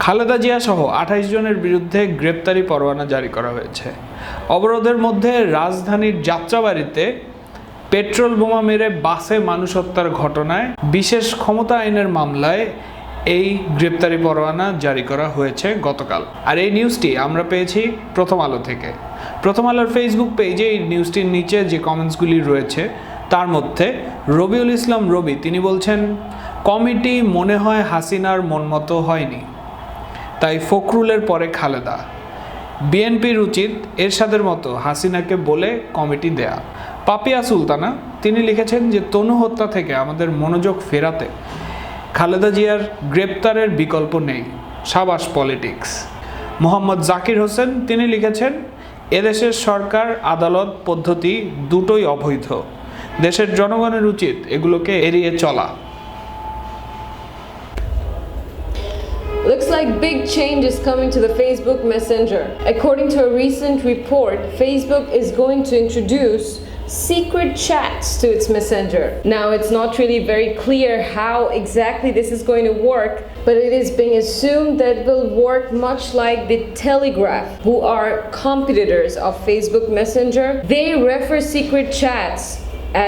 খালেদা জিয়া সহ 28 জনের বিরুদ্ধে গ্রেপ্তারি পরোয়ানা জারি করা হয়েছে। অবরোধের মধ্যে রাজধানীর যাত্রাবাড়ীতে পেট্রোল বোমা মেরে বাসে মানুষ হত্যার ঘটনায় বিশেষ ক্ষমতা আইনের মামলায় এই গ্রেপ্তারি পরোয়ানা জারি করা হয়েছে গতকাল। আর এই নিউজটি আমরা পেয়েছি প্রথম আলো থেকে। প্রথম আলোর ফেসবুক পেজে এই নিউজটির নিচে যে কমেন্টসগুলি রয়েছে তার মধ্যে রবিউল ইসলাম রবি তিনি বলছেন, কমিটি মনে হয় হাসিনার মন মতো হয়নি, তাই ফখরুলের পরে খালেদা। বিএনপির উচিত এরশাদের মতো হাসিনাকে বলে কমিটি দেয়া। পাপিয়া সুলতানা তিনি লিখেছেন যে তনু হত্যা থেকে আমাদের মনোযোগ ফেরাতে খালেদা জিয়ার গ্রেপ্তারের বিকল্প নেই, সাবাস পলিটিক্স। মোহাম্মদ জাকির হোসেন তিনি লিখেছেন, এদেশের সরকার আদালত পদ্ধতি দুটোই অবৈধ, দেশের জনগণের উচিত এগুলোকে এড়িয়ে চলা। Looks like big change is coming to the Facebook Messenger. According to a recent report, Facebook is going to introduce secret chats to its messenger. Now, it's not really very clear how exactly this is going to work, but it is being assumed that it will work much like the Telegraph, who are competitors of Facebook Messenger. They refer secret chats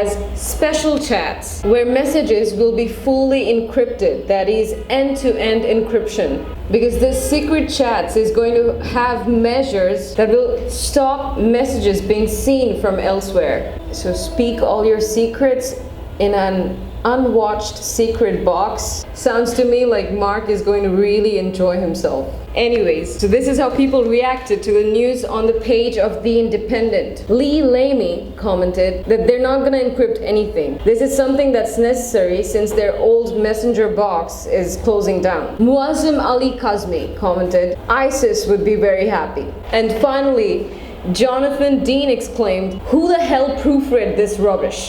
as special chats, where messages will be fully encrypted, that is end-to-end encryption, because this secret chats is going to have measures that will stop messages being seen from elsewhere. So speak all your secrets in an unwatched secret box. Sounds to me like Mark is going to really enjoy himself. Anyways, so this is how people reacted to the news on the page of The Independent. Lee Lamy commented that they're not going to encrypt anything. This is something that's necessary since their old messenger box is closing down. Muazzam Ali Kazmi commented, ISIS would be very happy. And finally, Jonathan Dean exclaimed, who the hell proofread this rubbish?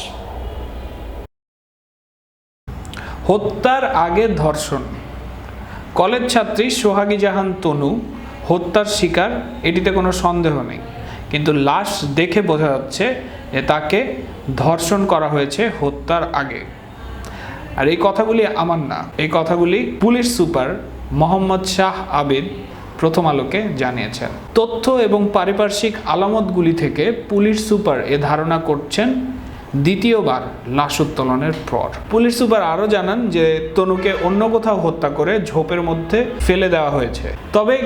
হত্যার আগে ধর্ষণ। College ছাত্রী সোহাগী জাহান তনু হত্যার শিকার, এটিতে কোনো সন্দেহ নেই, কিন্তু লাশ দেখে বোঝা যাচ্ছে যে তাকে ধর্ষণ করা হয়েছে হত্যার আগে। আর এই কথাগুলি আমার না, এই কথাগুলি পুলিশ সুপার মোহাম্মদ শাহ আবিদ প্রথম আলোকে জানিয়েছেন। তথ্য এবং পারিপার্শ্বিক আলামতগুলি থেকে পুলিশ সুপার এ ধারণা করছেন দ্বিতীয়বার লাশ উত্তোলনের পর। পুলিশ সুপার আরও জানান যে তনুকে অন্য কোথাও হত্যা করে ঝোপের মধ্যে ফেলে দেওয়া হয়েছে। তবে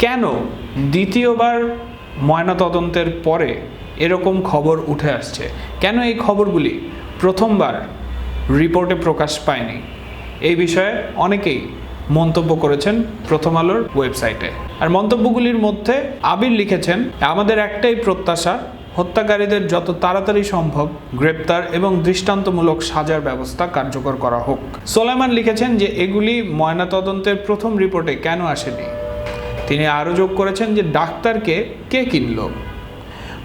কেন দ্বিতীয়বার ময়নাতদন্তের পরে এরকম খবর উঠে আসছে, কেন এই খবরগুলি প্রথমবার রিপোর্টে প্রকাশ পায়নি, এই বিষয়ে অনেকেই মন্তব্য করেছেন প্রথম আলোর ওয়েবসাইটে। আর মন্তব্যগুলির মধ্যে আবির লিখেছেন, আমাদের একটাই প্রত্যাশা, হত্যাকারীদের যত তাড়াতাড়ি সম্ভব গ্রেপ্তার এবং দৃষ্টান্তমূলক সাজার ব্যবস্থা কার্যকর করা হোক। সোলাইমান লিখেছেন যে এগুলি ময়নাতদন্তের প্রথম রিপোর্টে কেন আসেনি। তিনি আরও যোগ করেছেন যে ডাক্তারকে কে কিনল,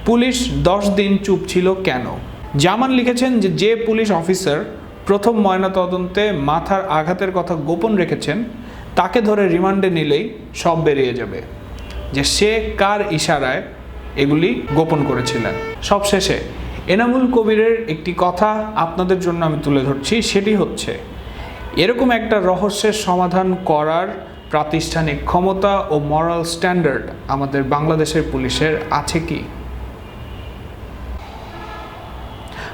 পুলিশ 10 দিন চুপ ছিল কেন। জামান লিখেছেন যে পুলিশ অফিসার প্রথম ময়নাতদন্তে মাথার আঘাতের কথা গোপন রেখেছেন তাকে ধরে রিমান্ডে নিলেই সব বেরিয়ে যাবে, যে সে কার ইশারায় এগুলি গোপন করেছিলেন। সবশেষে এনামুল কবিরের একটি কথা আপনাদের জন্য আমি তুলে ধরছি, সেটি হচ্ছে এরকম একটা রহস্যের সমাধান করার প্রাতিষ্ঠানিক ক্ষমতা ও মরাল স্ট্যান্ডার্ড আমাদের বাংলাদেশের পুলিশের আছে কি?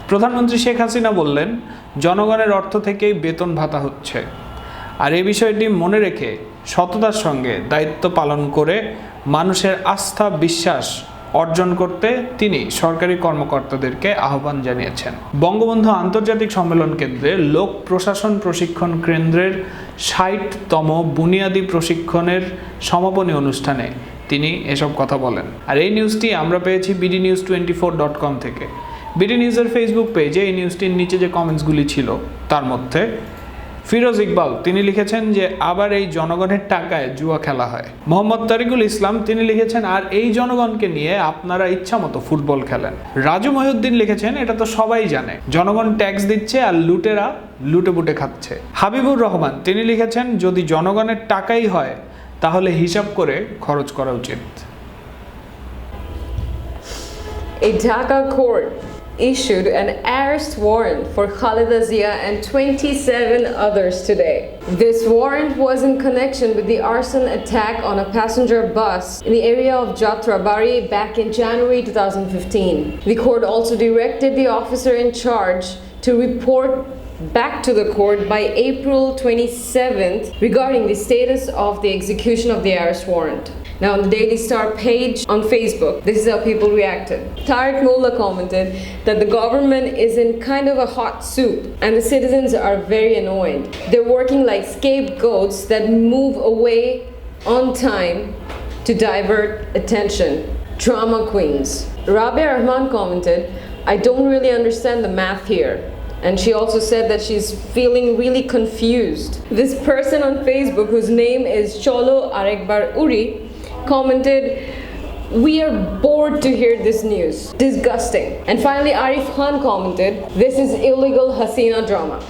প্রধানমন্ত্রী শেখ হাসিনা বললেন, জনগণের অর্থ থেকেই বেতন ভাতা হচ্ছে। আর এই বিষয়টি মনে রেখে সততার সঙ্গে দায়িত্ব পালন করে মানুষের আস্থা বিশ্বাস অর্জন করতে তিনি সরকারি কর্মকর্তাদেরকে আহ্বান জানিয়েছেন। বঙ্গবন্ধু আন্তর্জাতিক সম্মেলন কেন্দ্রে লোক প্রশাসন প্রশিক্ষণ কেন্দ্রের 60তম বুনিয়াদী প্রশিক্ষণের সমাপনী অনুষ্ঠানে তিনি এসব কথা বলেন। আর এই নিউজটি আমরা পেয়েছি bdnews24.com থেকে। বিডি নিউজের ফেসবুক পেজে এই নিউজটির নিচে যে কমেন্টসগুলি ছিল তার মধ্যে ফিরোজ ইকবাল তিনি লিখেছেন যে আবার এই জনগণের টাকায় জুয়া খেলা হয়। মোহাম্মদ তারিকুল ইসলাম তিনি লিখেছেন, আর এই জনগণকে নিয়ে আপনারা ইচ্ছা মতো ফুটবল খেলেন। রাজু মহিউদ্দিন লিখেছেন, এটা তো সবাই জানে, জনগণ ট্যাক্স দিচ্ছে আর লুটেরা লুটে পুটে খাচ্ছে। হাবিবুর রহমান তিনি লিখেছেন, যদি জনগণের টাকাই হয় তাহলে হিসাব করে খরচ করা উচিত। A Dhaka court issued an arrest warrant for Khalida Zia and 27 others today. This warrant was in connection with the arson attack on a passenger bus in the area of Jatrabari back in January 2015. The court also directed the officer in charge to report back to the court by April 27th regarding the status of the execution of the arrest warrant. Now on the Daily Star page on Facebook, this is how people reacted. Tariq Mullah commented that the government is in kind of a hot soup and the citizens are very annoyed. They're working like scapegoats that move away on time to divert attention. Drama queens. Rabia Rahman commented, I don't really understand the math here. And she also said that she's feeling really confused. This person on Facebook, whose name is Cholo Arekbar Uri, commented, we are bored to hear this news. Disgusting. And finally, Arif Khan commented, this is illegal Hasina drama.